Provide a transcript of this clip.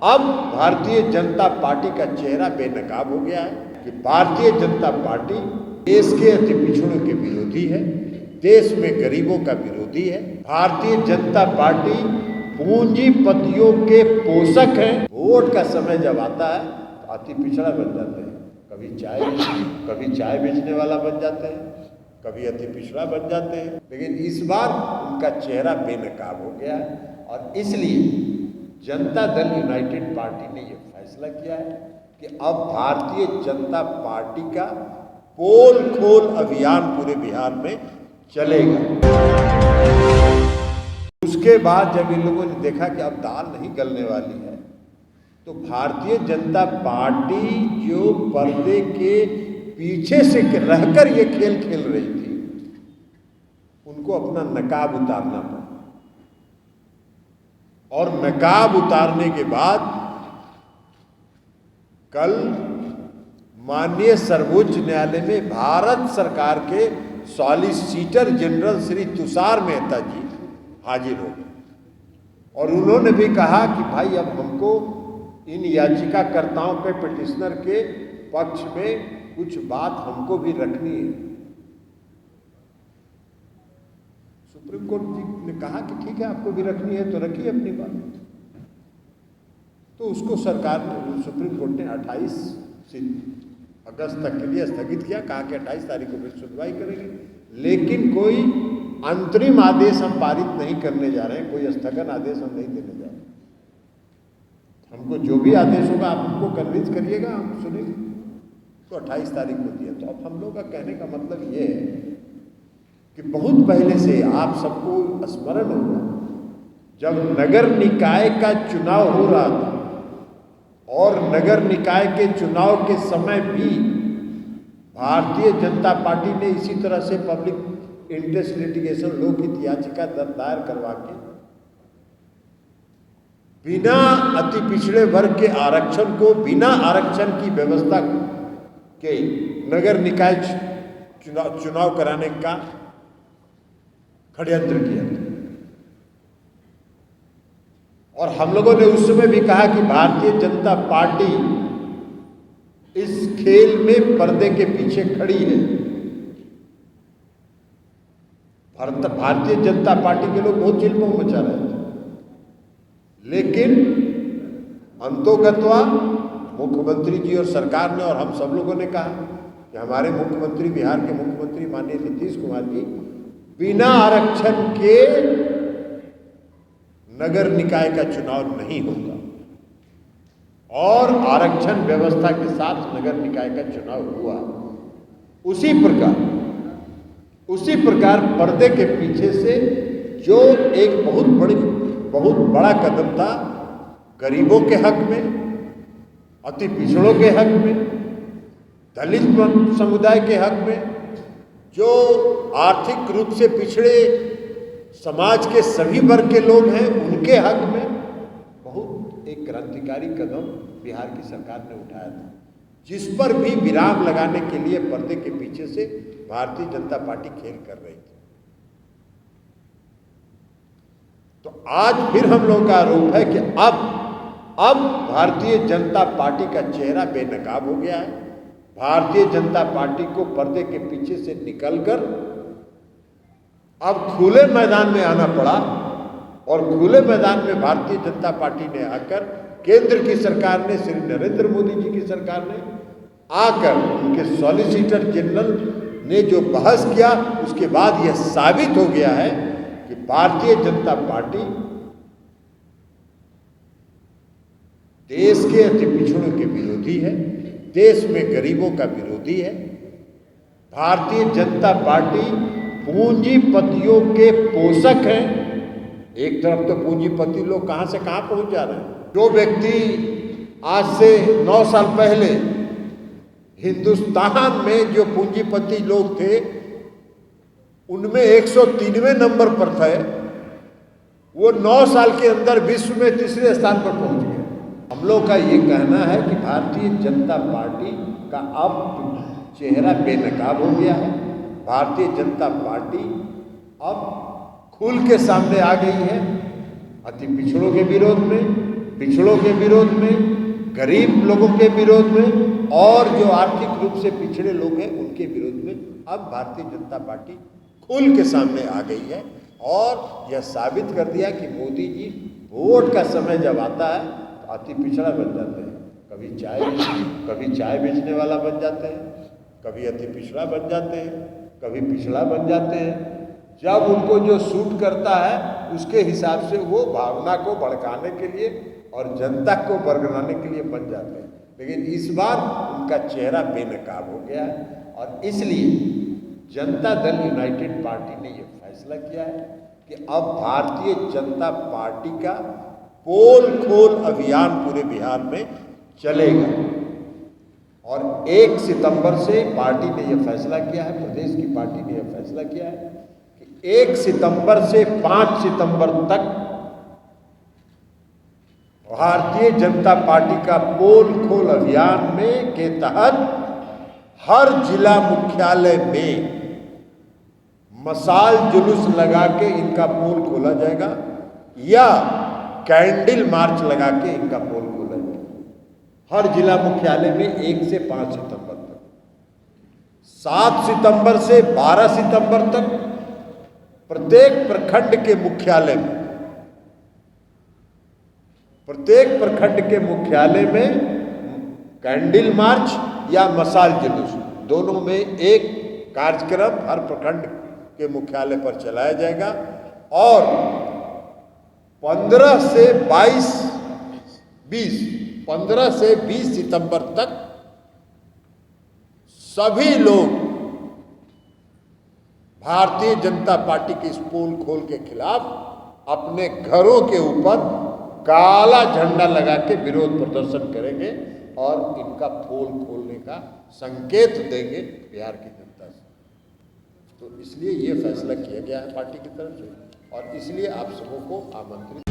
अब भारतीय जनता पार्टी का चेहरा बेनकाब हो गया है कि भारतीय जनता पार्टी देश के अति पिछड़ों के विरोधी है, देश में गरीबों का विरोधी है। भारतीय जनता पार्टी पूंजीपतियों के पोषक है। वोट का समय जब आता है तो अति पिछड़ा बन जाते हैं, कभी चाय बेचने वाला बन जाते हैं, कभी अति पिछड़ा बन जाते हैं। लेकिन इस बार उनका चेहरा बेनकाब हो गया है और इसलिए जनता दल यूनाइटेड पार्टी ने यह फैसला किया है कि अब भारतीय जनता पार्टी का पोल खोल अभियान पूरे बिहार में चलेगा। उसके बाद जब इन लोगों ने देखा कि अब दाल नहीं गलने वाली है, तो भारतीय जनता पार्टी जो पर्दे के पीछे से रहकर ये खेल खेल रही थी, उनको अपना नकाब उतारना पड़ा। और नकाब उतारने के बाद कल माननीय सर्वोच्च न्यायालय में भारत सरकार के सॉलिसिटर जनरल श्री तुषार मेहता जी हाजिर हो गए और उन्होंने भी कहा कि भाई अब हमको इन याचिकाकर्ताओं के पिटिशनर के पक्ष में कुछ बात हमको भी रखनी है। सुप्रीम कोर्ट जी ने कहा कि ठीक है, आपको भी रखनी है तो रखिए अपनी बात। तो उसको सरकार ने, सुप्रीम कोर्ट ने 28 अगस्त तक के लिए स्थगित किया, कहा कि 28 तारीख को फिर सुनवाई करेंगे। लेकिन कोई अंतरिम आदेश हम पारित नहीं करने जा रहे हैं, कोई स्थगन आदेश हम नहीं देने जा रहे हैं। हमको जो भी आदेश होगा आप हमको कन्विंस करिएगा, हम सुनेंगे। तो 28 तारीख को दिया। तो अब हम लोग का कहने का मतलब ये है कि बहुत पहले से आप सबको स्मरण होगा, जब नगर निकाय का चुनाव हो रहा था और नगर निकाय के चुनाव के समय भी भारतीय जनता पार्टी ने इसी तरह से पब्लिक इंटरेस्ट लिटिगेशन लोकहित याचिका दायर करवा के बिना अति पिछड़े वर्ग के आरक्षण को, बिना आरक्षण की व्यवस्था के नगर निकाय चुनाव कराने का षड्यंत्र किया था। और हम लोगों ने उस समय भी कहा कि भारतीय जनता पार्टी इस खेल में पर्दे के पीछे खड़ी है। भारतीय जनता पार्टी के लोग बहुत चिल्मों मचा रहे थे, लेकिन अंतोगत्वा मुख्यमंत्री जी और सरकार ने और हम सब लोगों ने कहा कि हमारे मुख्यमंत्री, बिहार के मुख्यमंत्री माननीय नीतीश कुमार जी, बिना आरक्षण के नगर निकाय का चुनाव नहीं होगा और आरक्षण व्यवस्था के साथ नगर निकाय का चुनाव हुआ। उसी प्रकार पर्दे के पीछे से जो एक बहुत बड़ा कदम था गरीबों के हक में, अति पिछड़ों के हक में, दलित समुदाय के हक में, जो आर्थिक रूप से पिछड़े समाज के सभी वर्ग के लोग हैं उनके हक में बहुत एक क्रांतिकारी कदम बिहार की सरकार ने उठाया था, जिस पर भी विराम लगाने के लिए पर्दे के पीछे से भारतीय जनता पार्टी खेल कर रही थी। तो आज फिर हम लोगों का आरोप है कि अब भारतीय जनता पार्टी का चेहरा बेनकाब हो गया है। भारतीय जनता पार्टी को पर्दे के पीछे से निकलकर अब खुले मैदान में आना पड़ा और खुले मैदान में भारतीय जनता पार्टी ने आकर, केंद्र की सरकार ने, श्री नरेंद्र मोदी जी की सरकार ने आकर, उनके सॉलिसिटर जनरल ने जो बहस किया, उसके बाद यह साबित हो गया है कि भारतीय जनता पार्टी देश के अति पिछड़ों के विरोधी है, देश में गरीबों का विरोधी है। भारतीय जनता पार्टी पूंजीपतियों के पोषक हैं। एक तरफ तो पूंजीपति लोग कहां से कहां पहुंच जा रहे हैं। जो व्यक्ति आज से 9 साल पहले हिंदुस्तान में जो पूंजीपति लोग थे उनमें 103वें नंबर पर थे, वो 9 साल के अंदर विश्व में तीसरे स्थान पर पहुंच गए। हम लोग का ये कहना है कि भारतीय जनता पार्टी का अब चेहरा बेनकाब हो गया है। भारतीय जनता पार्टी अब खुल के सामने आ गई है अति पिछड़ों के विरोध में, पिछड़ों के विरोध में, गरीब लोगों के विरोध में और जो आर्थिक रूप से पिछड़े लोग हैं उनके विरोध में अब भारतीय जनता पार्टी खुल के सामने आ गई है और यह साबित कर दिया कि मोदी जी वोट का समय जब आता है तो अति पिछड़ा बन जाते हैं। कभी चाय बेचने वाला बन जाते हैं, कभी अति पिछड़ा बन जाते हैं, कभी पिछड़ा बन जाते हैं। जब उनको जो सूट करता है उसके हिसाब से वो भावना को भड़काने के लिए और जनता को बरगलाने के लिए बन जाते हैं। लेकिन इस बार उनका चेहरा बेनकाब हो गया है और इसलिए जनता दल यूनाइटेड पार्टी ने ये फैसला किया है कि अब भारतीय जनता पार्टी का पोल खोल अभियान पूरे बिहार में चलेगा। और 1 सितंबर से पार्टी ने यह फैसला किया है, प्रदेश की पार्टी ने यह फैसला किया है कि 1 सितंबर से 5 सितंबर तक भारतीय जनता पार्टी का पोल खोल अभियान में के तहत हर जिला मुख्यालय में मशाल जुलूस लगा के इनका पोल खोला जाएगा या कैंडल मार्च लगा के इनका पोल खोला जाएगा। हर जिला मुख्यालय में 1 से 5 सितंबर तक, 7 सितंबर से 12 सितंबर तक प्रत्येक प्रखंड के मुख्यालय में, प्रत्येक प्रखंड के मुख्यालय में कैंडल मार्च या मशाल जुलूस दोनों में एक कार्यक्रम हर प्रखंड के मुख्यालय पर चलाया जाएगा। और 15 से 20 सितंबर तक सभी लोग भारतीय जनता पार्टी के इस पोल खोल के खिलाफ अपने घरों के ऊपर काला झंडा लगा के विरोध प्रदर्शन करेंगे और इनका पोल खोलने का संकेत देंगे बिहार की जनता से। तो इसलिए ये फैसला किया गया है पार्टी की तरफ से और इसलिए आप सबों को आमंत्रित